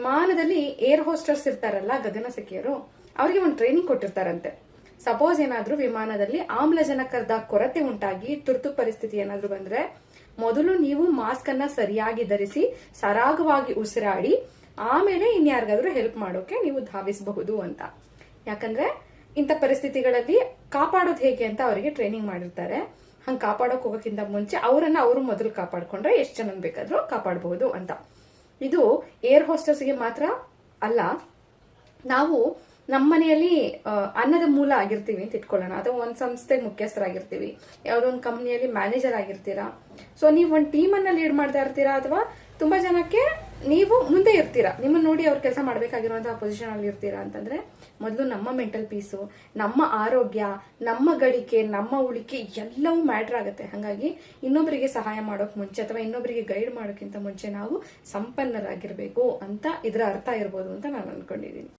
ವಿಮಾನದಲ್ಲಿ air hostesses ಇರ್ತಾರಲ್ಲ, ಗಗನಸಖಿಯರು, ಅವರಿಗೆ ಒಂದು ಟ್ರೈನಿಂಗ್ ಕೊಟ್ಟಿರ್ತಾರಂತೆ. ಸಪೋಸ್ ಏನಾದ್ರೂ ವಿಮಾನದಲ್ಲಿ ಆಮ್ಲಜನಕದ ಕೊರತೆ ಉಂಟಾಗಿ ತುರ್ತು ಪರಿಸ್ಥಿತಿ ಏನಾದ್ರೂ ಬಂದ್ರೆ, ಮೊದಲು ನೀವು ಮಾಸ್ಕ್ ಅನ್ನ ಸರಿಯಾಗಿ ಧರಿಸಿ ಸರಾಗವಾಗಿ ಉಸಿರಾಡಿ ಆಮೇಲೆ ಇನ್ಯಾರಿಗಾದ್ರೂ ಹೆಲ್ಪ್ ಮಾಡೋಕೆ ನೀವು ಧಾವಿಸಬಹುದು ಅಂತ. ಯಾಕಂದ್ರೆ ಇಂಥ ಪರಿಸ್ಥಿತಿಗಳಲ್ಲಿ ಕಾಪಾಡೋದು ಹೇಗೆ ಅಂತ ಅವರಿಗೆ ಟ್ರೈನಿಂಗ್ ಮಾಡಿರ್ತಾರೆ. ಹಂಗ ಕಾಪಾಡೋಕ್ ಹೋಗೋಕ್ಕಿಂತ ಮುಂಚೆ ಅವರನ್ನ ಅವರು ಮೊದಲು ಕಾಪಾಡ್ಕೊಂಡ್ರೆ ಎಷ್ಟು ಜನ ಬೇಕಾದ್ರೂ ಕಾಪಾಡಬಹುದು ಅಂತ. ಇದು ಏರ್ ಹೋಸ್ಟರ್ಸ್ಗೆ ಮಾತ್ರ ಅಲ್ಲ, ನಾವು ನಮ್ಮ ಮನೆಯಲ್ಲಿ ಅನ್ನದ ಮೂಲ ಆಗಿರ್ತೀವಿ ಅಂತ ಇಟ್ಕೊಳ್ಳೋಣ, ಅಥವಾ ಒಂದ್ ಸಂಸ್ಥೆ ಮುಖ್ಯಸ್ಥರಾಗಿರ್ತೀವಿ, ಯಾವ್ದೋ ಒಂದು ಕಂಪ್ನಿಯಲ್ಲಿ ಮ್ಯಾನೇಜರ್ ಆಗಿರ್ತೀರಾ. ಸೊ ನೀವು ಒಂದು ಟೀಮ್ ಅನ್ನ ಲೀಡ್ ಮಾಡ್ತಾ ಇರ್ತೀರಾ, ಅಥವಾ ತುಂಬಾ ಜನಕ್ಕೆ ನೀವು ಮುಂದೆ ಇರ್ತೀರಾ, ನಿಮ್ಮನ್ನ ನೋಡಿ ಅವ್ರು ಕೆಲಸ ಮಾಡ್ಬೇಕಾಗಿರುವಂತಹ ಪೊಸಿಷನ್ ಅಲ್ಲಿ ಇರ್ತೀರಾ ಅಂತಂದ್ರೆ, ಮೊದಲು ನಮ್ಮ ಮೆಂಟಲ್ ಪೀಸು, ನಮ್ಮ ಆರೋಗ್ಯ, ನಮ್ಮ ಗಳಿಕೆ, ನಮ್ಮ ಉಳಿಕೆ ಎಲ್ಲವೂ ಮ್ಯಾಟರ್ ಆಗುತ್ತೆ. ಹಾಗಾಗಿ ಇನ್ನೊಬ್ಬರಿಗೆ ಸಹಾಯ ಮಾಡೋಕ್ ಮುಂಚೆ ಅಥವಾ ಇನ್ನೊಬ್ಬರಿಗೆ ಗೈಡ್ ಮಾಡೋಕ್ಕಿಂತ ಮುಂಚೆ ನಾವು ಸಂಪನ್ನರಾಗಿರ್ಬೇಕು ಅಂತ ಇದರ ಅರ್ಥ ಇರ್ಬೋದು ಅಂತ ನಾನು ಅನ್ಕೊಂಡಿದ್ದೀನಿ.